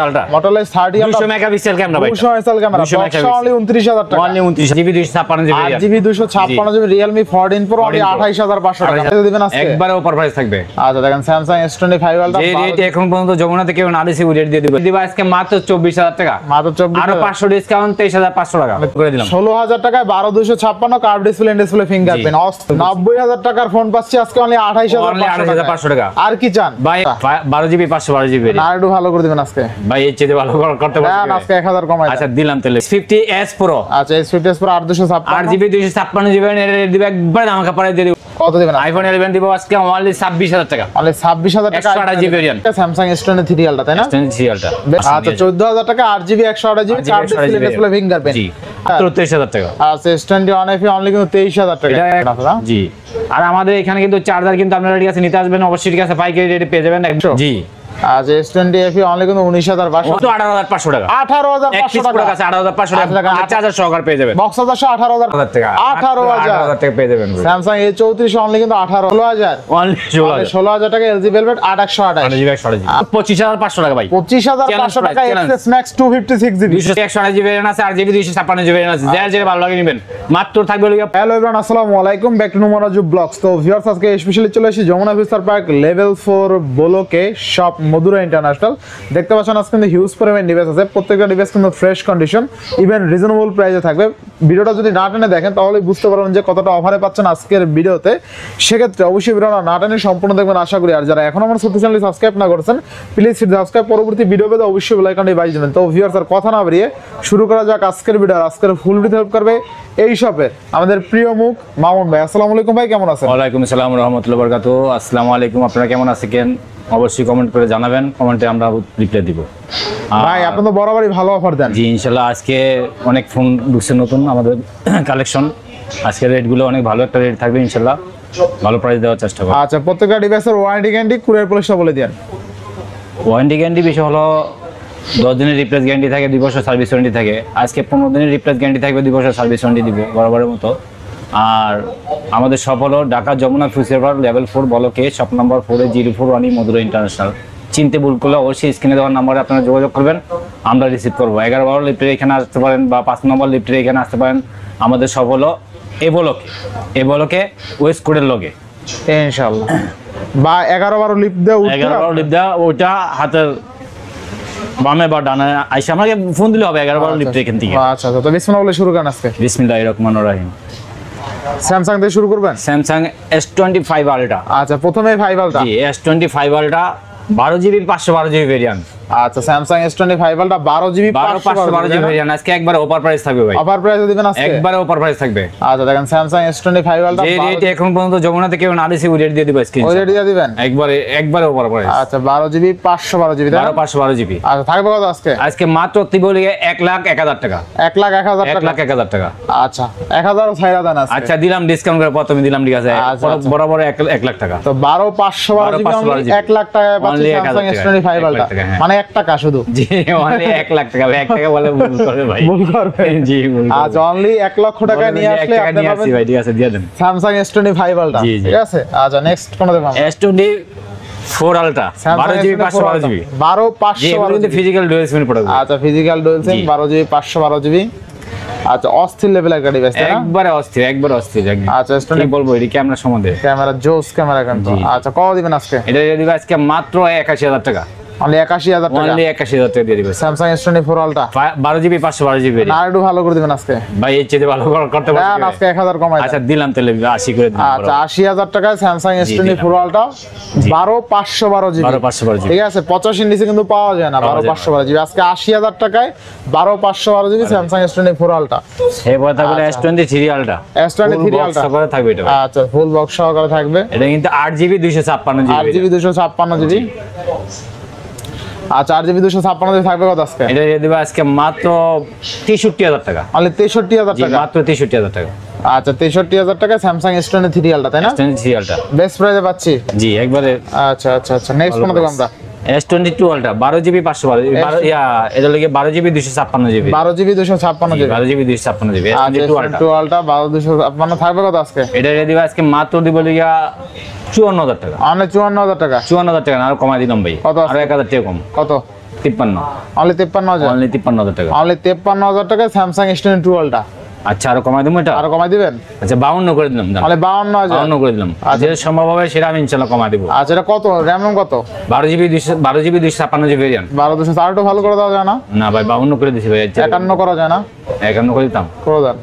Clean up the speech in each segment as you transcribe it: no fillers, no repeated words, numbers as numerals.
Ultra model S 30 200 megapixel camera ভাই 200 megapixel camera only 29000 টাকা only 29 GB 256 GB 8 GB 256 GB Realme 14 Pro only 28500 টাকা দিবেন আজকে একবারে অফার প্রাইস থাকবে। আচ্ছা দেখেন Samsung S25 Ultra যে রেট এখন পর্যন্ত যমুনা থেকে না দিছি ওই রেট দিয়ে দিব আজকে মাত্র 24000 টাকা মাত্র 24 আর 500 ডিসকাউন্ট 23500 টাকা করে দিলাম। 16000 টাকায় 12256 কার্ভ ডিসপ্লে ডিসপ্লে ফিঙ্গারপ্রিন্ট 90000 টাকার ফোন পাচ্ছি আজকে অনলি 28500 টাকা। আর কি চান ভাই 12 জিবি 512 জিবি না একটু ভালো করে দিবেন আজকে ভাই এর চেয়ে ভালো করতে পারবেন আজকে 1000 কমাই আচ্ছা দিলাম তাহলে S50s Pro আচ্ছা S50s Pro 8256 8 জিবি 256 জিবি এর দিব একবার আমাকে পরে দিয়ে দিব। কত দিবেন? আইফোন 11 দিব আজকে অনলি 26000 টাকা অনলি 26000 টাকা 128 GB variant Samsung S23 Ultra তাই না S23 Ultra আচ্ছা 14000 টাকা 8 GB 128 GB curve display fingerprint জি মাত্র 23000 টাকা। আচ্ছা S21 FE অনলি কিন্তু 23000 টাকা জি। আর আমাদের এখানে কিন্তু চার্জার কিন্তু আপনারা ঠিক আছে নিতে আসবেন অবশ্যই ঠিক আছে পাইকারি রেটে পেয়ে যাবেন জি। আচ্ছা S20 FE অনলি কিন্তু 19500 তো 18500 টাকা 18500 টাকা আছে 18500 টাকা চার্জার সহকারে পেয়ে যাবেন বক্স 18000 টাকা 18000 টাকা পেয়ে যাবেন। Samsung A34 অনলি কিন্তু 18000 অনলি 16000 টাকা LG Velvet 8128 জিবি 25500 টাকা ভাই 25500 টাকা XS Max 256 GB 261 GB variant আছে 8 জিবি 256 জিবি ভেরিয়েন্ট আছে যার যেটা ভালো লাগে নেবেন মাত্র থাকবে। হ্যালো एवरीवन আসসালামু আলাইকুম ব্যাক টু নোমারাজু ব্লগস। তো ভিউয়ার্স আজকে স্পেশালি চলে এসেছি যমুনা ফিউচার পার্ক লেভেল 4 বোলোকে শপ মধুরা ইন্টারন্যাশনাল। দেখতে পাচ্ছেন আজকে কিন্তু হিউজ পরিমাণ ডিভাইস আছে, প্রত্যেকটা ডিভাইস কিন্তু ফ্রেশ কন্ডিশন ইভেন রিজনেবল প্রাইসে থাকবে। ভিডিওটা যদি না টেনে দেখেন তাহলে বুঝতে পারবেন যে কতটা অফারে পাচ্ছেন আজকের ভিডিওতে। সেক্ষেত্রে অবশ্যই ভিডিওটা না টেনে সম্পূর্ণ দেখবেন আশা করি। আর যারা এখন আমার ছোট্ট চ্যানেলটি সাবস্ক্রাইব না করেছেন প্লিজ সাবস্ক্রাইব, পরবর্তী ভিডিও পেতে অবশ্যই বেল আইকনটি বাজিয়ে দেবেন। তো ভিউয়ার্স আর কথা না বাড়িয়ে শুরু করা যাক আজকের ভিডিও। আজকের ফুল ভিডিও হেল্প করবে এই শপের আমাদের প্রিয় মুখ মামুন ভাই। আসসালামু আলাইকুম ভাই, কেমন আছেন? ওয়ালাইকুম আসসালাম ওয়া রাহমাতুল্লাহি ওয়া বারাকাতুহু। আসসালামু আলাইকুম, আপনারা কেমন আছেন? অবশ্যই কমেন্ট করে জানাবেন, কমেন্টে আমরা রিপ্লাই দিব। ভাই আপনি তো বরাবরই ভালো অফার দেন। জি ইনশাআল্লাহ আজকে অনেক ফোন ঢুকছে নতুন আমাদের কালেকশন। আজকের রেটগুলো অনেক ভালো একটা রেট থাকবে ইনশাআল্লাহ, ভালো প্রাইস দেওয়ার চেষ্টা করব। আচ্ছা প্রত্যেকটা ডিভাইসের ওয়ারেন্টি গ্যারান্টি কুরিয়ার পলিসিটা বলে দেন। ওয়ারেন্টি গ্যারান্টি বিষয় হলো 10 দিনের রিপ্লেস গ্যারান্টি থাকে, 2 বছর সার্ভিস ওয়ারেন্টি থাকে। আজকে 15 দিনের রিপ্লেস গ্যারান্টি থাকবে, 2 বছর সার্ভিস ওয়ারেন্টি দিব বরাবরের মতো। আর আমাদের শপ হলো Dhaka Jamuna future park level 4 ব্লকে শপ নাম্বার 404 মধুরা ইন্টারন্যাশনাল। চিনতে ভুল করলে অবশ্যই স্ক্রিনে দেওয়ার নাম্বারে আপনারা যোগাযোগ করবেন, আমরা রিসিভ করবো। 11-12 লিফটের এখানে আসতে পারেন বা 5 নম্বর লিফটের এখানে আসতে পারেন। আমাদের শপ হলো এ ব্লকে ওয়েস্ট কোডের লগে ইনশাআল্লাহ। বা 11-12 লিফট দেও 11-12 লিফট দেওয়া ওইটা হাতের বামে বা ডানে আইসা আমাকে ফোন দিলে হবে 11-12 লিফট এখান থেকে। আচ্ছা তো বিসমিল্লাহ বলে শুরু করেন আজকে। বিসমিল্লাহির রহমানির রহিম। স্যামসাং দিয়ে শুরু করবেন। Samsung S25 Ultra। আচ্ছা প্রথমে 5 Ultra। জি S25 Ultra 12 GB 512 GB variant. আচ্ছা Samsung S25 Ultra 12 GB 512 GB variant আজকে একবারে অফার প্রাইস থাকবে ভাই। অফার প্রাইস দিবেন আজকে? একবারে অফার প্রাইস থাকবে। আচ্ছা দেখেন Samsung S25 Ultra যে রেট এখন পর্যন্ত যমুনা থেকে না দিছি ওই রেট দিয়ে দিব স্ক্রিন। ওই রেট দিয়ে দিবেন একবারে অফার প্রাইস। আচ্ছা 12 জিবি 512 জিবি 512 জিবি। আচ্ছা থাকবে কত আজকে? আজকে মাত্র তিবলিগে 1,01,000 টাকা। 1,01,000 টাকা। 1,01,000 টাকা। আচ্ছা 1000 ছাইরা দেন আজকে। আচ্ছা দিলাম ডিসকাউন্ট করে প্রথমে দিলাম, ঠিক আছে বরাবর 1 লাখ টাকা। তো 12,512 জিবি 1 লাখ টাকায় পাচ্ছেন Samsung S25 Ultra মানে 1 টাকা শুধু। জি অনলি 1 লাখ টাকা। 1 টাকা বলে ভুল করে ভাই, ভুল করবে। জি ভুল। আচ্ছা অনলি 1 লক্ষ টাকা নিয়ে আসলে আপনি পাবেন ভাই, ঠিক আছে দিয়ে দেন Samsung S25 Ultra। ঠিক আছে আচ্ছা নেক্সট কোন দেব? S24 Ultra 12 GB 512 GB 12,512 GB physical dual sim পড়বে। আচ্ছা physical dual sim 12 GB 512 GB. আচ্ছা অস্থির লেভেলের একটা ডিভাইস তাই না? একবারে অস্থির একদম। আচ্ছা S20 কি বলবো এই ক্যামেরা সম্বন্ধে? ক্যামেরা জোস ক্যামেরা কিন্তু। আচ্ছা কত দিবেন আজকে? এটা দিয়ে দিব আজকে মাত্র 81,000 টাকা। অনলি 81,000 টাকা। অনলি 81,000 টাকা দিয়ে দিব Samsung S24 Ultra 12 GB 512 GB. না একটু ভালো করে দিবেন আজকে ভাই এর চেয়ে ভালো করতে না পারবেন? আজকে 1000 কমাই। আচ্ছা দিলাম তাহলে 80 করে দিলাম। আচ্ছা 80,000 টাকায় Samsung S24 Ultra 12,512 GB. 12,512 GB. ঠিক আছে 85 নিচে কিন্তু পাওয়া যায় না 12,512 জিবি। আজকে 80,000 টাকায় 12,512 জিবি Samsung S24 Ultra। এই কথা বলে S23 Ultra। S23 Ultra সহকারে থাকবে এটা। আচ্ছা ফুল বক্স সহকারে থাকবে। এটা কিন্তু 8 জিবি 256 জিবি। 8 GB 256 GB. আচ্ছা 8 জিবি 256 জিবি থাকবে কত আজকে? এটা দিয়ে দিব আজকে মাত্র 63,000 টাকা। অনলি 63,000 টাকা। মাত্র 63,000 টাকা। আচ্ছা 63,000 টাকা Samsung S23 Ultra তাই না? S23 Ultra বেস্ট প্রাইসে পাচ্ছি। জি একবারে। আচ্ছা নেক্সট কোন দেব আমরা? S22 Ultra 12 জিবি 512 জিবি এটা লাগে 12 GB 256 GB. 12 GB 256 GB. 12 GB 256 GB S22 Ultra 12 256 থাকবে কত আজকে? এটা দিয়ে দিব আজকে মাত্র দিব লিগা 54,000 টাকা। অনলি 54,000 টাকা। 54,000 টাকা আর কমাই দিলাম ভাই। কত? আর 1,000 টাকা কম। কত? 53 অনলি 53,000 অনলি 53,000 টাকা। অনলি 53,000 টাকায় স্যামসাং S22 আলট্রা। আচ্ছা আরো কমাই দেবো এটা? আরো কমাই দিবেন? আচ্ছা 52 করে দিলাম, দাম অনলি 52,000 52 করে দিলাম। যে সম্ভব হবে সেটা আমি ইনশাআল্লাহ কমাই দেবো। আচ্ছা এটা কত র‍্যাম কত? 12 জিবি 256 জিবি ভেরিয়েন্ট। 12 আর একটু ভালো করে দেওয়া যায় না? না ভাই 52 করে দিছি ভাই। 51 করা যায় না? 51 করে দিতাম, করে দেন,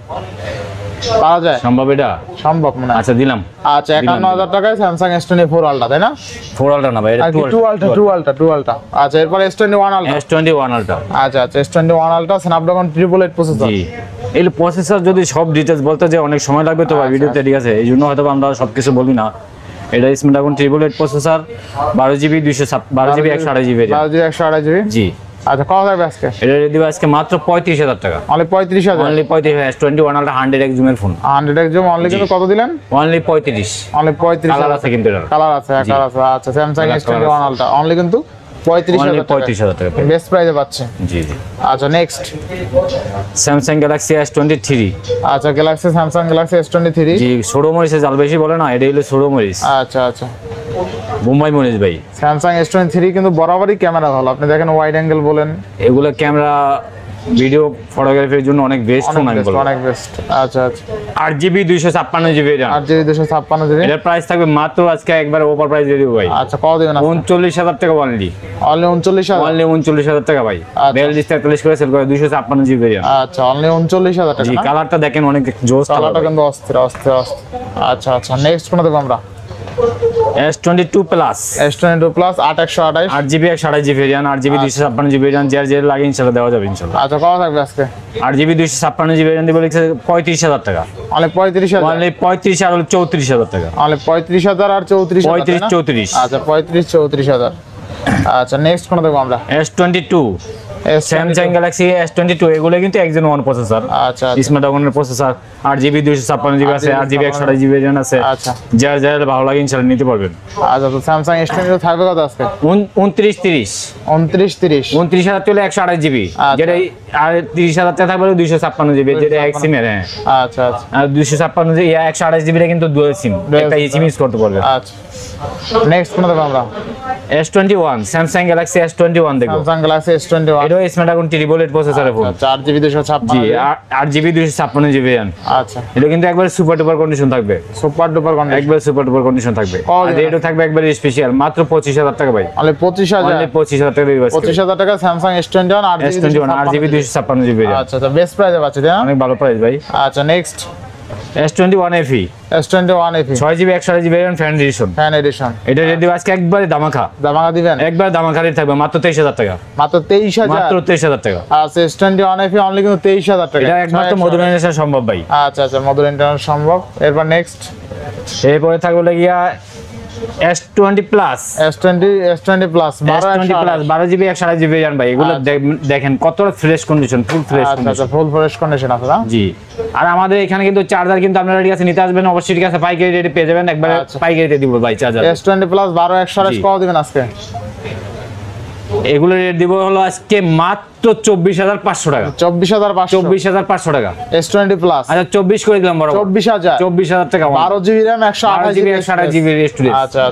পাওয়া যায়? সম্ভব এটা? সম্ভব মনে হয়। আচ্ছা দিলাম। আচ্ছা 51,000 টাকায় স্যামসাং S24 আলট্রা, তাই না? 4 আলট্রা না ভাই, এটা 2 আলট্রা। আচ্ছা এরপর S21 আলট্রা। S21 ultra. আচ্ছা S21 আলট্রা স্ন্যাপড্রাগন 888 প্রসেসর। জি, এই প্রসেসর যদি সব ডিটেইলস বলতে যে অনেক সময় লাগবে তো ভাই ভিডিওতে, ঠিক আছে? এই জন্য হয়তো আমরা সবকিছু বলি না। এটা Snapdragon 888 processor, 12 GB 128 GB. 12 GB 128 GB. জি। আচ্ছা কত থাকবে আজকে? এটা দিব আজকে মাত্র 35,000 টাকা। Only 35,000? Only 35,000। S21 ultra 100x জুমের ফোন। 100x জুম অনলি কিন্তু কত দিলেন? অনলি 35। অনলি 35,000। কালার আছে কিন্তু এটা। কালার আছে, কালার আছে। আচ্ছা স্যামসাং S21 আলট্রা অনলি কিন্তু 35,000 টাকা। বেস্ট প্রাইসে পাচ্ছে। জি জি। আচ্ছা নেক্সট স্যামসাং গ্যালাক্সি S23। আচ্ছা স্যামসাং গ্যালাক্সি S23। জি, ছোট মরিচে জাল বেশি বলে না, এটা হলো ছোট মরিচ। আচ্ছা বোম্বাই মরিচ ভাই। স্যামসাং S23 কিন্তু বরাবরই ক্যামেরা ভালো, আপনি দেখেন ওয়াইড অ্যাঙ্গেল বলেন, এগুলো ক্যামেরা ভিডিও ফটোগ্রাফির জন্য অনেক বেস্ট ফোন আমি বলবো। অনেক বেস্ট। আচ্ছা 8GB 256GB RAM। 8GB 256GB। এটার প্রাইস থাকবে মাত্র আজকে একবার ওভার প্রাইস দিয়ে দিব ভাই। আচ্ছা কত দিবেন? 39,000 টাকা অনলি। অনলি 39,000? অনলি 39,000 টাকা ভাই। 42 43 করে সেল করে 256GB RAM। আচ্ছা অনলি 39,000 টাকা। জি, কালারটা দেখেন অনেক জোস কালারটা কিন্তু অস্থির। আচ্ছা নেক্সট কোন দেখব আমরা? S22 plus. S22 plus 8/128। 8GB 128GB RAM, 8GB 256GB RAM, যে লাগে ইনশাআল্লাহ দেওয়া যাবে ইনশাআল্লাহ। আচ্ছা কত থাকবে আজকে? 8GB 256GB RAM দিব লিখছে 35,000 টাকা। অনলি 35,000? অনলি 35 আর 34,000 টাকা। অনলি 35,000 আর 34,000? 34। আচ্ছা 34,000। আচ্ছা নেক্সট কোন দেখব আমরা? S22 স্যামসাং গ্যালাক্সি S22 এগুলো কিন্তু একজন ওয়ান প্রসেসর। আচ্ছা স্ন্যাপড্রাগনের প্রসেসর, 8GB 256GB আছে, 8GB 128GB RAM আছে। আচ্ছা যার ভালো লাগে ইনশাআল্লাহ নিতে পারবেন। আচ্ছা তো স্যামসাং S22 থাকবে কত আজকে? 29 30। 29 29,000 চলে 128GB, যেটা আর 30,000 টাকা থাকবে 256GB, যেটা এক সিমের। হ্যাঁ আচ্ছা আর 256 128GB টা কিন্তু দুই সিম, একটা সিম ইউজ করতে পারবে। আচ্ছা নেক্সট কোন দেখব আমরা? S21 স্যামসাং গ্যালাক্সি S21 দেখো। স্যামসাং গ্যালাক্সি S21 এটা স্ন্যাপড্রাগন 888 প্রসেসরের ফোন। 8GB 256। জি, 8GB 256GB RAM। আচ্ছা এটা কিন্তু একবার সুপার ডুপার কন্ডিশন থাকবে। Super duper condition? একবার সুপার ডুপার কন্ডিশন থাকবে। আর এটা থাকবে একবার স্পেশাল মাত্র 25,000 টাকা ভাই। অনলি 25,000? অনলি 25,000 টাকা দিবেন। 25,000 টাকা Samsung S21 8GB 256GB RAM। আচ্ছা বেস্ট প্রাইসে পাচ্ছি তাই না? অনেক ভালো প্রাইস ভাই। আচ্ছা next S21 FE। S21 FE 6GB 128GB RAM fan addition. Fan addition. এটা রেডি আজকে একবারে দামাকা দিবেন? একবার দামাকা রেট থাকবে মাত্র 23,000 টাকা। মাত্র 23,000? মাত্র 23,000 টাকা। আচ্ছা S21 FE অনলি কিন্তু 23,000 টাকা। এটা একমাত্র মধুর ইন্টারন্যাশনাল সম্ভব ভাই। আচ্ছা মধুর ইন্টারন্যাশনাল সম্ভব। এরপর নেক্সট এরপরে থাকবে লাগিয়া S20 plus. S20 plus 12GB 128GB RAM ভাই। এগুলো দেখেন কতটা fresh condition, full fresh condition. আচ্ছা ফুল ফ্রেশ কন্ডিশন আছে না? জি। আর আমাদের এখানে কিন্তু চার্জার কিন্তু আপনারা ঠিক আছে নিতে আসবেন অবশ্যই, ঠিক আছে? পাইকারি রেটে পেয়ে যাবেন, একবারে পাইকারিতে দিব ভাই চার্জার। S20 প্লাস 12/128 কত দিবেন আজকে? এগুলো রেট দিব হলো আজকে মাত্র 24,500 টাকা। 24,500 টাকা। S20 plus. আচ্ছা 24 করে দিলাম বড়। 24,000 টাকা। 12GB RAM 128GB storage. আচ্ছা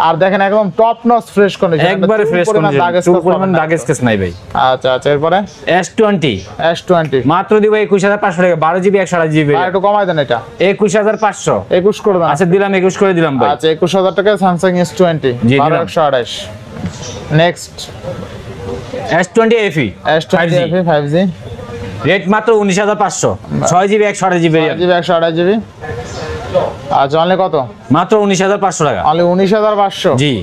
আর দেখেন একদম টপ নচ ফ্রেশ কন্ডিশন, একবারে ফ্রেশ কন্ডিশন, পরিমাণ দাগেস কেস নাই ভাই। আচ্ছা এরপরে S20 মাত্র দিব 21,500 টাকা। 12GB 128GB। আর একটু কমাই দেন এটা। 21,500। 21 করে দেন। আচ্ছা দিলাম 21 করে দিলাম ভাই। আচ্ছা 21,000 টাকা Samsung S20 12/128। Next S20 FE 5G rate মাত্র 19,500। 6GB 128GB। 128GB। আচ্ছা অনলি কত? মাত্র 19,500 টাকা। অনলি 19,500? জি।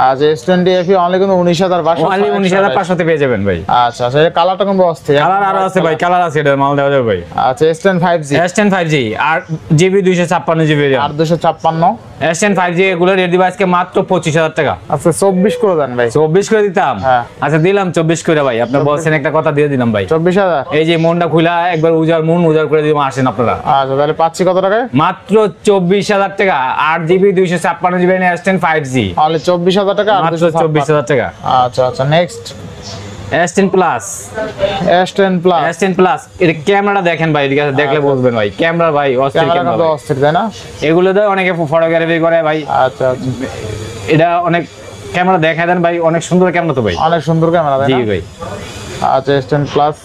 আচ্ছা S20 FE অনলি কিন্তু 19,500। অনলি 19,500 তে পেয়ে যাবেন ভাই। আচ্ছা এটা কালারটা কিন্তু অস্থির। কালার আরো আছে ভাই, কালার আছে, এটা মাল দেওয়া যাবে ভাই। আচ্ছা S10 5G 5G 8GB 256GB RAM। 8/256। S10 5G এগুলো রেট দিব আজকে মাত্র 25,000 টাকা। আচ্ছা 24 করে দেন ভাই। 24 করে দিতাম? হ্যাঁ। আচ্ছা দিলাম 24 করে ভাই। আপনি বলছেন একটা কথা দিয়ে দিলাম ভাই। 24,000? এই যে মনটা খুলা একবার উজাড় করে দিলাম, আসেন আপনারা। আচ্ছা তাহলে পাচ্ছি কত টাকায়? মাত্র 24,000 টাকা। 8GB 256GB S10 5G only 24,000 টাকা। মাত্র 24,000 টাকা। আচ্ছা next S10 plus. S10 plus এর ক্যামেরা দেখেন ভাই, এদিকে দেখলে বুঝবেন ভাই। ক্যামেরা ভাই অস্থির ক্যামেরা, অস্থির তাই না? এগুলো দিয়ে অনেকে ফটোগ্রাফি করে ভাই। আচ্ছা এটা অনেক ক্যামেরা দেখায় দেন ভাই, অনেক সুন্দর ক্যামেরা তো ভাই। অনেক সুন্দর ক্যামেরা তাই জি না? ভাই। আচ্ছা S10 প্লাস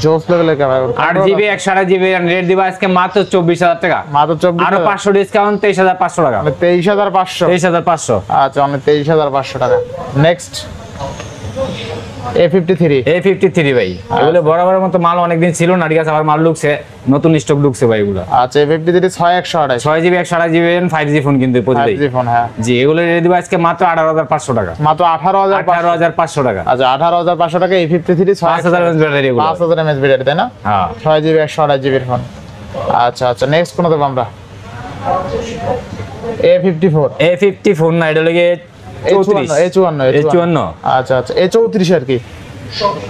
জোস লেভেলের ক্যামেরা। 8GB 128GB রেট দিবা আজকে মাত্র 24000 টাকা, মাত্র 24 আরো 500 ডিসকাউন্ট 23500 টাকা। 23500। 23500। আচ্ছা অনলি 23500 টাকা। Next A53। A53 ভাই, এগুলো বরাবরের মতো মাল অনেকদিন ছিল না, ঠিক আছে, আবার মাল ঢুকছে, নতুন স্টক ঢুকছে ভাই এগুলো। আচ্ছা A53 6128। 6GB 128GB 5G phone কিন্তু প্রতিটাই। 5G ফোন হ্যাঁ। জি, এগুলো রেট দিবা আজকে মাত্র 18500 টাকা। মাত্র 18500। 18500 টাকা। আচ্ছা 18500 টাকা A53 5000 mAh ব্যাটারি এগুলো। 5000 mAh ব্যাটারি তাই না? হ্যাঁ। 6GB 128GB এর ফোন। আচ্ছা আচ্ছা নেক্সট কোন দেব আমরা? A54। A54 না, এটা লাগে 34। A54। আচ্ছা আচ্ছা A34 আর কি।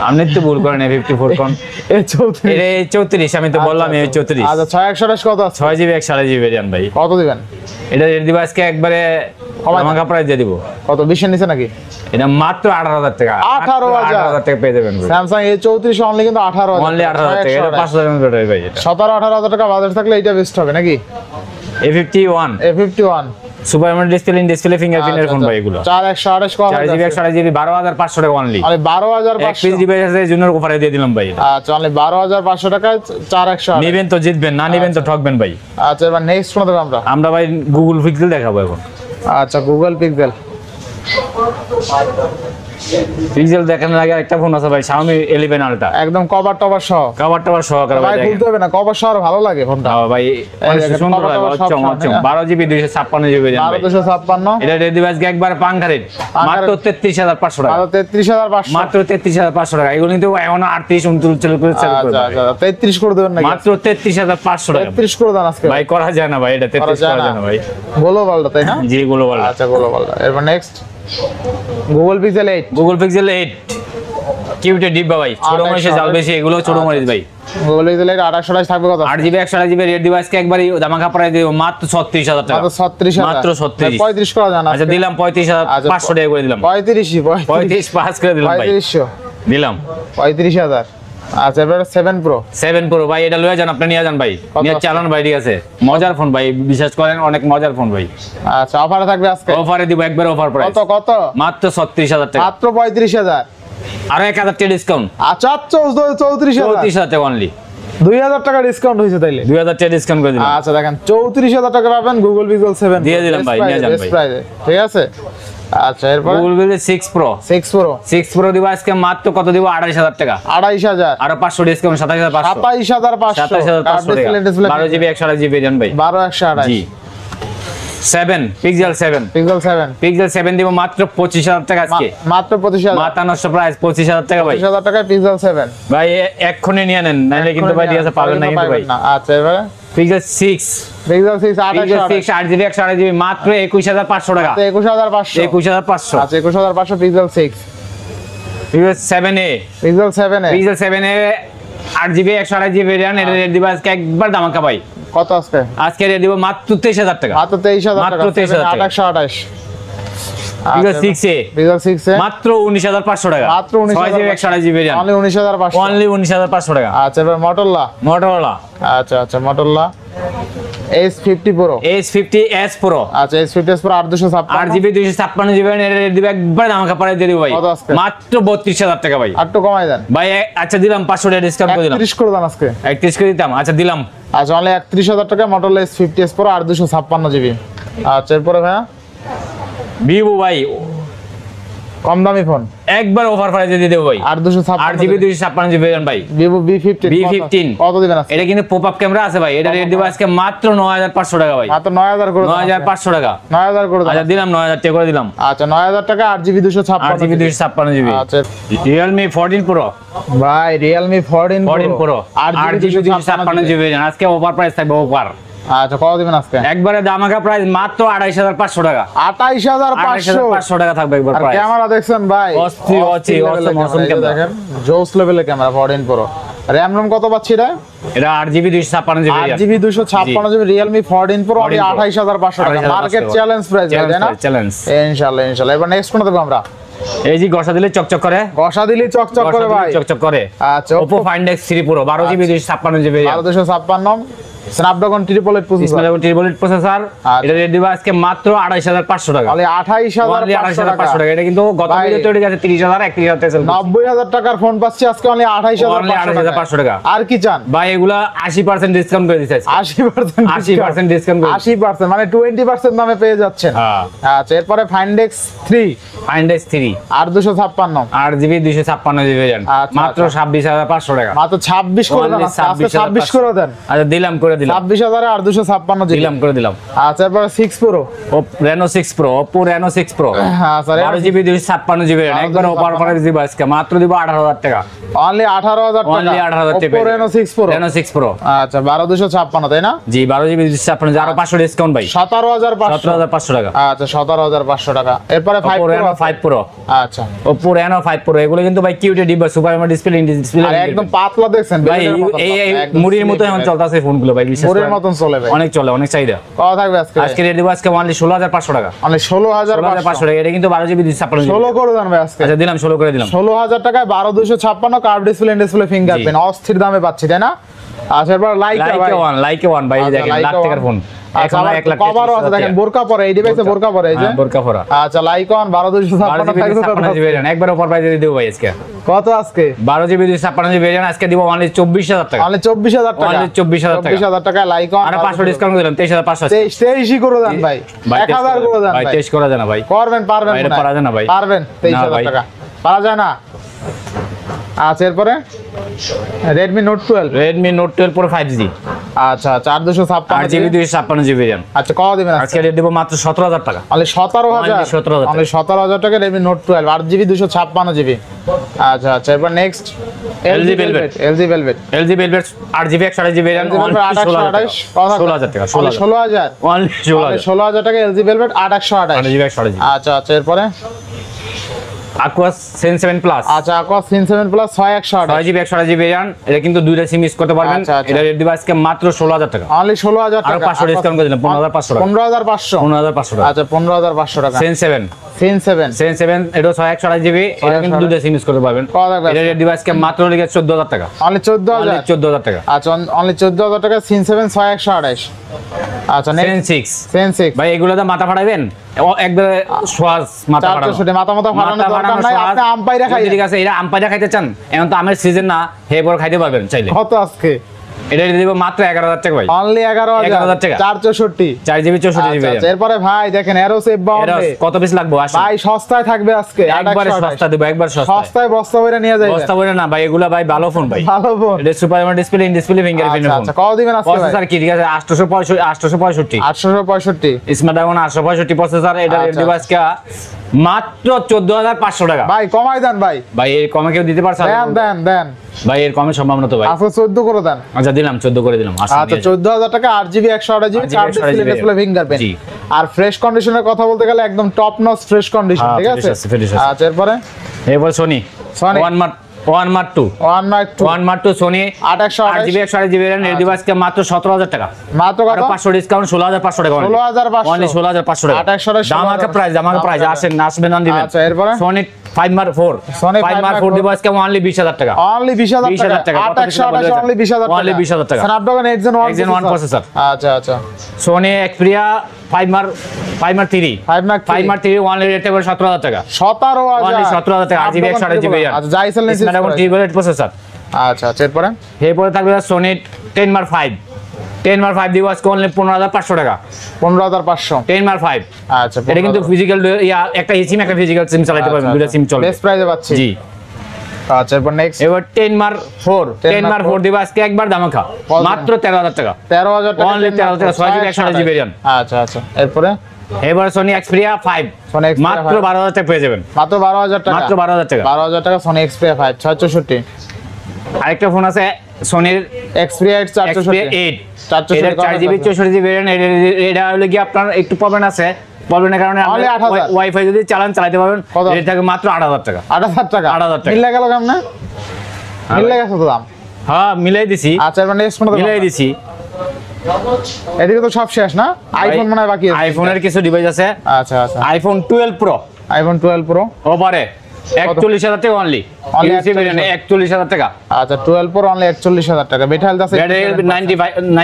আপনি তো ভুল করেন, A54 কোন? A34। এটা A34, আমি তো বললাম A34। আচ্ছা 6128 কত আছে? 6GB 128GB ভেরিয়েন্ট ভাই। কত দিবেন? এটা রেট দিবা আজকে একবারে আমাকে প্রাইস দিয়ে দিব। কত 20 এর নিচে নাকি? এটা মাত্র 18000 টাকা। 18000 টাকা পেয়ে যাবেন ভাই। স্যামসাং A34 অনলি কিন্তু 18000। অনলি 18000 টাকা। এটা 5000 mAh ব্যাটারি ভাই। এটা 17-18000 টাকা বাজার থাকলে এটা বেস্ট হবে নাকি? A51 A51 super AMOLED display, display ফিঙ্গারপ্রিন্টের ফোন ভাই এগুলো। 4128 কত? 4GB 128GB 12500 টাকা অনলি। আরে এক 12500। পিস ডিভাইস আছে, জুনিয়র অফারে দিয়ে দিলাম ভাই। আচ্ছা অনলি 12500 টাকায় 4128। নিবেন তো জিতবেন, না নিবেন তো ঠকবেন ভাই। আচ্ছা এবার নেক্সট কোন দেব আমরা? আমরা ভাই গুগল পিক্সেল দেখাবো এখন। আচ্ছা গুগল পিক্সেল। পিক্সেল দেখানোর আগে একটা ফোন আছে ভাই, Xiaomi 11 Ultra, একদম কভার টভার সহ। কভার টভার সহকারে ভাই ভাই দেখেন। খুলতে হবে না, কভার সহ ভালো লাগে ফোনটা। হ্যাঁ ভাই, অনেক দেখেন, সুন্দর cover লাগে, টভার সব অচম অচম। সামনে, 12GB 256GB RAM ভাই। 12256। এটা রেট দিবে আজকে একবার পাঙ্খা রেট মাত্র 33500 টাকা। আর 33500। মাত্র 33500 টাকা। এগুলো কিন্তু এখন 38 29 চলে করে সেল করে আচ্ছা ভাই। আচ্ছা 33 করে দেবেন নাকি? মাত্র 33500 টাকা 33 করে দেন আজকে। ভাই। করা যায় না ভাই, এটা 33 করা যায় না ভাই। গ্লোবালটা তাই না? জি গ্লোবাল। আচ্ছা গ্লোবালটা। এরপর next Google pixel 8। Google pixel 8 কিউটে ডিব্বা ভাই, ছোট মরিচে জাল বেশি, এগুলো ছোট মরিচ ভাই। গুগল পিক্সেল 8 2828 থাকবে কত? 8GB 128GB রেট দিবা আজকে একবারই দামাকা প্রাইস দিব মাত্র 36000 টাকা। মাত্র 36000। মাত্র 36। 35 করে দেন আচ্ছা দিলাম 35500 টাকা করে দিলাম। 35 পাস করে দিলাম ভাই। 3500 দিলাম 35000। আচ্ছা এবার 7 প্রো। 7 প্রো ভাই, এটা লয়ে যান, আপনি নিয়ে যান ভাই, নিয়ে চালান ভাই, ঠিক আছে। মজার ফোন ভাই, বিশ্বাস করেন অনেক মজার ফোন ভাই। আচ্ছা অফারে থাকবে আজকে? অফারে দিব একবার অফার প্রাইস। কত কত? মাত্র 36000 টাকা। মাত্র 35000। আর 1000 টাকা ডিসকাউন্ট। আচ্ছা 34000। 34000 টাকা অনলি। 2000 টাকা ডিসকাউন্ট হয়েছে তাইলে? 2000 টাকা ডিসকাউন্ট করে দিলাম। আচ্ছা দেখেন 34000 টাকা পাবেন গুগল পিক্সেল 7 দিয়ে দিলাম ভাই, নিয়ে যান ভাই। ঠিক আছে। আচ্ছা এরপর Google pixel 6 pro. 6 pro. 6 pro দিব আজকে মাত্র কত দিব? 28000 টাকা। 28000। আর 500 ডিসকাউন্ট 27500। 27500। 27500 টাকা। 12GB 128GB দেন ভাই। 12128। জি 7 পিক্সেল 7। পিক্সেল 7। পিক্সেল 7 দিব মাত্র 25000 টাকা আজকে। মাত্র 25000। মাথা নষ্ট প্রাইস 25000 টাকা ভাই। 25000 টাকায় পিক্সেল 7 ভাই এক্ষুনি নিয়ে নেন, নাইলে কিন্তু ভাই ঠিক আছে পাবেন না কিন্তু ভাই। আচ্ছা এবারে pixel 6। Pixel 6 pixel 6 28500। 8GB 128GB মাত্র 21500 টাকা। 21500। 21500। আচ্ছা 21500 পিক্সেল 6। Pixel 7a। পিক্সেল 7 এ pixel 7a 8GB 128GB variant, এটা রেট দিব আজকে একবার দামাকা ভাই। কত আজকে? আজকে রেট দিব মাত্র 23000 টাকা। মাত্র 23000 টাকা। মাত্র 23000 টাকা। 28128। পিক্সেল 6a পিক্সেল 6 এ মাত্র 19500 টাকা। মাত্র 19500। 6GB 128GB variant only 19500। Only 19500 টাকা। আচ্ছা এবার মোটরোলা। মোটরোলা আচ্ছা আচ্ছা Motorola S50 Pro। S50s Pro। আচ্ছা S50s Pro 8256। 8GB 256GB এর রেট দিব একবার দামাকা পড়াই দিয়ে দিব ভাই। কত আজকে? মাত্র 32000 টাকা ভাই। আর একটু কমাই দেন ভাই আচ্ছা দিলাম 500 টাকা ডিসকাউন্ট করে দিলাম। 31 করে দেন আজকে। 31 করে দিতাম, আচ্ছা দিলাম। আচ্ছা অনলি 31000 টাকা মোটরোলা S50s Pro 8256GB। আচ্ছা এরপরে ভাইয়া ভিভো ভাই কম দামি ফোন একবার অফার প্রাইসে দিয়ে দেব ভাই। 8GB 256GB ভেরিয়েন্ট ভাই। Vivo V15। V15 কত দিবেন আজকে? এটা কিন্তু পপআপ ক্যামেরা আছে ভাই, এটা রেট দিব আজকে মাত্র 9500 টাকা ভাই। মাত্র 9000 করে দেন। 9500 টাকা। 9000 করে দেন। আচ্ছা দিলাম 9000 টাকা করে দিলাম। আচ্ছা 9000 টাকা 8GB 256। 8GB 256GB। আচ্ছা Realme 14 Pro। ভাই Realme 14 Pro 8GB 256GB আজকে অফার প্রাইস থাকবে অফার। আচ্ছা কত দিবেন আজকে? একবারে দামাকা প্রাইস মাত্র 28500 টাকা। 28500 টাকা থাকবে একবার আর প্রাইস। ক্যামেরা দেখছেন ভাই অস্থির মৌসুম ক্যামেরা দেখেন জোস লেভেলের ক্যামেরা 14 Pro। RAM ROM কত পাচ্ছি এটা? এটা 8GB 256GB 8GB 256GB Realme 14 Pro 28500 টাকা। মার্কেট চ্যালেঞ্জ প্রাইস ভাই তাই না? চ্যালেঞ্জ ইনশাআল্লাহ ইনশাআল্লাহ। এবার নেক্সট কোন দেব আমরা? এই যে ঘষা দিলে চকচক করে, ঘষা দিলি চকচক করে ভাই। চকচক করে। আচ্ছা Oppo Find X3 Pro 12GB 256GB 1256 Snapdragon 888 processor, Snapdragon 888 processor. আচ্ছা। এটা রেট দিব আজকে মাত্র 28500 টাকা। তাহলে 28500 টাকা। এটা কিন্তু গত ভাই, ভিডিওতে ওটা গেছে 30000 31000 টাকা সেল। 90000 টাকার ফোন পাচ্ছি আজকে অনলি 28500 টাকা। আর কি চান ভাই এগুলা 80% ডিসকাউন্ট করে দিতেছি। 80% ডিসকাউন্ট করে 80% মানে 20% দামে পেয়ে যাচ্ছেন। হ্যাঁ। আচ্ছা, এরপরে ফাইন্ডেক্স 3 ফাইন্ডেক্স 3 আর 256 8GB 256GB আচ্ছা, মাত্র 26500 টাকা। মাত্র 26 করে দেন, Only আজকে 26 করে দেন। আচ্ছা দিলাম করে দিলাম 26000 আর 256 জিবি দিলাম করে দিলাম। আচ্ছা, এরপরে 6 pro, Reno 6 Pro, Oppo Reno 6 Pro হ্যাঁ স্যার, 12GB 256GB একবার অফার করে দিব আজকে মাত্র দিব 18000 টাকা। অনলি 18000 টাকা। Only 18000 টাকা। Oppo Reno 6 Pro, Reno 6 Pro আচ্ছা 12256 তাই না? জি 12GB 256 আরো 500 ডিসকাউন্ট ভাই 17500 17500 টাকা। আচ্ছা 17500 টাকা। এরপরে 5 Oppo প্রো, Reno 5 Pro, আচ্ছা Oppo Reno 5 Pro এগুলো কিন্তু ভাই কিউটে ডিবা সুপার এমআইএল ডিসপ্লে আর একদম পাতলা দেখছেন ভাই এই মুড়ির মতো এখন চলতেছে ফোনগুলো ভাই, বিশ্বাস মুড়ির করেন। মতন চলে ভাই, অনেক চলে, অনেক চাহিদা। কত থাকবে আজকে? আজকে রেট দিব আজকে অনলি 16500 টাকা। অনলি 16500 টাকা। এটা কিন্তু 12GB 256GB। 16 করে দেন ভাই আজকে। আচ্ছা দিলাম 16 করে দিলাম। 16000 টাকায় 12256 কার্ভ ডিসপ্লে ফিঙ্গারপ্রিন্ট অস্থির দামে পাচ্ছি তাই না? আচ্ছা, এরপর লাইকা ভাই, লাইকে ওয়ান ভাই আচ্ছা, দেখেন লাখ Leica টাকার One। ফোন। আচ্ছা, এখন 1 লাখ কভারও আছে দেখেন, বোরকা পরে এই ডিভাইসে বোরকা পরে এই যে বোরকা পরা। আচ্ছা, লাইকা অন 12256 একবার অফার প্রাইসে দিয়ে দেব ভাই আজকে। কত আজকে? 12GB 256GB আজকে দিব অনলি 24000 টাকা। অনলি 24000 টাকা। Only 24000 টাকা। 24000 টাকা লাইকা অন আর 500 ডিসকাউন্ট দিলাম 23500 আছে। 23 করে দেন ভাই, 1000 করে দেন ভাই ভাই। টেস্ট করা যায় না ভাই। পারবেন ভাই, এটা পারা যায় না ভাই। পারবেন 23000 ভাই। টাকা পারা যায় না। আচ্ছা, এরপরে Redmi Note 12, Redmi Note 12 Pro 5G আচ্ছা 4256 8GB 256GB RAM। আচ্ছা, কত দিবেন আজকে? আজকে রেট দেব মাত্র 17000 টাকা। অনলি 17000, Only 17,000 অনলি 17000 টাকা Redmi Note 12 8GB 256GB। আচ্ছা আচ্ছা, এরপর next LG Velvet। LG Velvet LG Velvet 8GB 128GB RAM LG Velvet 16000 18000 টাকা। 16000 16000 অনলি 16000 16000 টাকা LG Velvet 828। 8GB 128GB। আচ্ছা আচ্ছা, এরপরে Aqua Zen 7 Plus আচ্ছা Aqua Zen 7 Plus 6128 6GB 128GB RAM এটা কিন্তু দুইটা সিম ইউজ করতে পারবেন। আচ্ছা, আচ্ছা। এটা রেট দিব আজকে মাত্র 16000 টাকা। অনলি 16000 আর টাকা। 500 ডিসকাউন্ট করে দিলাম 15500 টাকা। 15500 15500 টাকা। আচ্ছা 15500 টাকা। Zen 7 Zen 7 Zen 7 এটা 628GB এটা কিন্তু দুইটা সিম ইউজ করতে পারবেন। কত টাকা? এটা রেট দিব আজকে মাত্র 14000 টাকা। অনলি 14000 14000 টাকা। আচ্ছা, অনলি 14000 টাকা Zen 7 6128। আচ্ছা, Zen নেক্সট 6 Zen 6 ভাই এগুলো তো মাথা ফাটাইবেন একবারে সোয়াজ মাথা ফাটানো 460 মাথা ফাটানোর দরকার নাই, আপনি আম্পাইরা খাই। ঠিক আছে এটা আম্পাইরা খাইতে চান এখন তো আমের সিজন না হে বড় খাইতে পারবেন চাইলে। কত আজকে? এটা দিব মাত্র 11000 টাকা ভাই। অনলি 11000 টাকা। 464 4GB 64GB আচ্ছা, এরপরে ভাই দেখেন Aero Save এটা বাউন্ডে কত পিস লাগবে আসেন ভাই সস্তায় থাকবে আজকে একবারে 828 সস্তা দেব একবার সস্তা সস্তায় বস্তা ভরে নিয়ে যাবেন। বস্তা বলে না ভাই এগুলা ভাই ভালো ফোন ভাই ভালো ফোন। এটা super MIL display in display fingerprint আচ্ছা ফোন। আচ্ছা, কত দিবেন আজকে ভাই? প্রসেসর কি ঠিক আছে 865 865 স্ন্যাপড্রাগন 865 প্রসেসর এটা রেট আচ্ছা, দিব আজকে মাত্র 14500 টাকা। ভাই কমাই দেন ভাই, ভাই এর কমে কেউ দিতে পারছে দেন দেন দেন ভাই এর কমে সম্ভব না তো ভাই। আজকে 14 করে দেন। আচ্ছা দিলাম 14 করে দিলাম। আচ্ছা 14000 টাকা 8GB 128GB 8GB display fingerprint. জি। আর ফ্রেশ কন্ডিশনের কথা বলতে গেলে একদম টপ নচ ফ্রেশ কন্ডিশন, হ্যাঁ, ঠিক fresh আছে? আছে, fresh আছে। আচ্ছা, এরপরে এরপর Sony Sony। 1 Mark 2 One Mark 2 1 Mark 2 Sony 828 8GB 128GB RAM এর দিব আজকে মাত্র 17000 টাকা। মাত্র আর কত? 500 ডিসকাউন্ট 16500 টাকা। 16500 অনলি 16500 টাকা। 28 দামাকা প্রাইস আসেন আসবেন না দিবেন। আচ্ছা, এরপরে সোনি 5 Mark 4 Sony 5 Mark 4 দিব আজকে অনলি 20000 টাকা। অনলি 20000 20,000 টাকা। টাকা। 828 অনলি 20000 টাকা। Only 20,000 টাকা। Snapdragon 8 Gen 1 Gen 1 processor. আচ্ছা আচ্ছা, Sony Xperia 5 Mark 3 5 Mark 3 5 Mark 3 only rate হবে 17000 টাকা। 17000 অনলি 17000 টাকা 8GB 128GB RAM। আচ্ছা, যাইছেন নিছিস। Snapdragon 8 processor. আচ্ছা আচ্ছা, এরপরে এরপরে থাকবে সোনি 10 Mark 5 10 Mark 5 দিব আজকে অনলি 15500 টাকা। 15500 10 Mark 5 আচ্ছা, এটা কিন্তু ফিজিক্যাল একটা সিম একটা ফিজিক্যাল সিম চালাতে পারবেন, দুটো সিম চলবে। বেস্ট প্রাইসে পাচ্ছি। জি। আচ্ছা, এরপর নেক্সট এবার 10 Mark 4 10 Mark 4 দিব আজকে একবার দামাকা কত? মাত্র 13000 টাকা। 13000 টাকা। Only 13000 টাকা, 6GB 128GB RAM। আচ্ছা আচ্ছা, এরপরে এবার সোনি Xperia 5 Sony Xperia মাত্র 5 12000 টাকা পেয়ে যাবেন। মাত্র 12000 টাকা। মাত্র 12000 টাকা। 12000 টাকা Sony Xperia 5 664। আরেকটা ফোন আছে সোনির Xperia 8 Xperia 464। 8 464 এটা 4GB 64GB RAM। এটা হলো কি আপনার একটু প্রবলেম আছে, প্রবলেমের কারণে Only 8000 ওয়াইফাই যদি চালাতে পারবেন কত? রেট থাকে মাত্র 8000 টাকা। 8000 টাকা। 8000 টাকা। মিলে গেল কেমনে? মিলে গেছে তো দাম। হ্যাঁ মিলাই দিছি, আচ্ছা, এবার নেক্সট কোনটা? মিলাই দিছি। এদিকে তো সব শেষ না? আইফোন মনে হয় বাকি আছে। আইফোনের কিছু ডিভাইস আছে। আচ্ছা আচ্ছা, আইফোন 12 Pro আইফোন 12 Pro ওপারে 41,000 টাকা অনলি। Only 41,000 টাকা। আচ্ছা 12 প্রো অনলি 41,000 টাকা। ব্যাটারি হেলথ আছে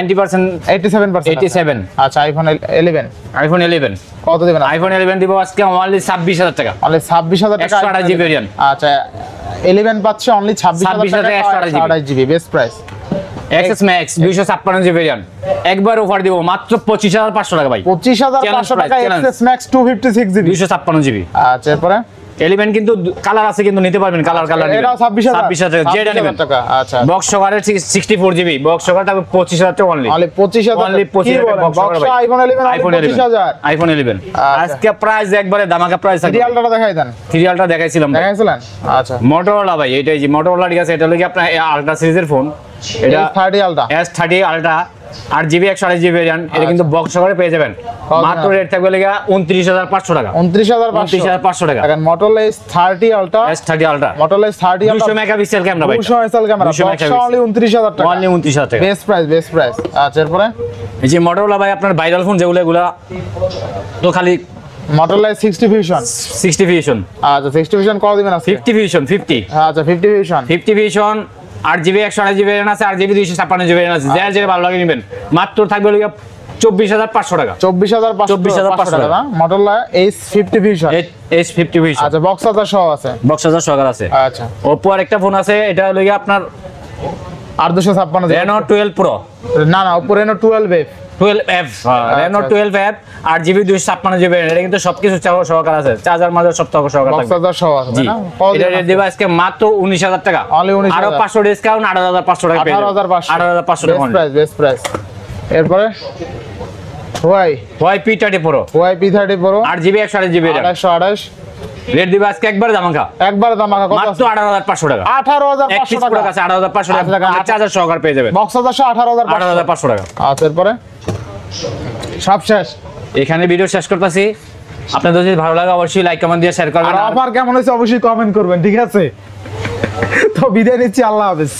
90% 87%। 87। আচ্ছা আইফোন 11 আইফোন 11 কত দিবেন? আইফোন 11 দিব আজকে অনলি 26,000 টাকা। অনলি 26,000 টাকা। 128 জিবি ভেরিয়েন্ট। আচ্ছা 11 পাচ্ছে অনলি 26,000 টাকা 128 GB best price. XS max 256 GB variant একবার অফার দিব মাত্র 25,500 টাকা ভাই। 25,500 টাকা এক্সএস ম্যাক্স 256 জিবি 256 জিবি। আচ্ছা এরপরে 11 কিন্তু কালার আছে, কিন্তু নিতে পারবেন কালার নেবেন। এটাও 26,000 টাকা যেটা নেবেন টাকা। আচ্ছা বক্স সহকারে 64 জিবি বক্স সহকারে থাকবে 25,000 টাকা only. Only 25,000 only 25,000 box iPhone 11 iPhone 25,000। IPhone 11 আচ্ছা। আজকে প্রাইস একবারে দামাকা প্রাইস আছে। সিরিয়ালটা দেখাই দেন। সিরিয়ালটা দেখাইছিলাম ভাই। দেখাইছিলেন? আচ্ছা মোটরোলা ভাই, এটাই যে মোটরোলা, ঠিক আছে। এটা হলো কি আপনার আলট্রা সিরিজের ফোন। এটা S30 ultra S30 ultra 8GB 128 GB variant. এটা কিন্তু বক্স সহকারে পেয়ে যাবেন। মাত্র রেট থাকবে লাগা 29,500 টাকা। 29,500 টাকা। এখন Motorola S30 ultra S30 ultra Motorola S30 ultra 200 megapixel camera ভাই। 200 মেগাপিক্সেল ক্যামেরা 200 মেগাপিক্সেল অনলি 29,000 টাকা। অনলি 29,000 টাকা। Best price. আচ্ছা এরপরে এই যে মোটরোলা ভাই আপনার ভাইরাল ফোন যেগুলো, এগুলা তো খালি Motorola 60 Fusion 60 ভিশন। আচ্ছা 60 Fusion কত দিবেন আজকে? 50 ভিশন 50 আচ্ছা 50 Fusion 50 vision 8GB 128 GB variant আছে, 8GB 256 জিবি ভেরিয়েন্ট আছে। যার যেটা ভালো লাগে নেবেন। মাত্র থাকবে হলো 24,500 টাকা। 24,500 টাকা না? Motorola S50 Fusion S50 vision. আচ্ছা বক্স আছে সহ আছে। বক্স হাজার সহকার আছে। আচ্ছা Oppo আর একটা ফোন আছে, এটা হলো আপনার 856 Reno 12 Pro না Oppo Reno 12F 12F Reno 12F 8GB 256 GB. এটা কিন্তু সবকিছু সহকার আছে, চার্জার মাজার সব সহকার বক্স থাকবে। আছে সহ আছে জি, না? এটা রেট দিবা আজকে মাত্র 19,000 টাকা। Only 19,000 আরো 500 ডিসকাউন্ট 18,500 টাকা পেয়ে যাবেন। 18,500 টাকা। Best price. এরপরে Huawei P30 Pro P30 Pro 8GB 128 GB 828 rate দিবা আজকে একবার দামাকা একবার দামাকা কত? মাত্র 18,500 টাকা। 18,500 টাকা। কাছে 18,500 আচ্ছা, টাকা চার্জার সহকার পেয়ে যাবেন। বক্স আছে 18,500 18,500 টাকা। আচ্ছা এরপরে সব শেষ। এখানে ভিডিও শেষ করতেছি। আপনাদের যদি ভালো লাগে অবশ্যই লাইক কমেন্ট দিয়ে শেয়ার করবেন। আর অফার কেমন হয়েছে অবশ্যই কমেন্ট করবেন, ঠিক আছে? তো বিদায় নিচ্ছি, আল্লাহ হাফেজ।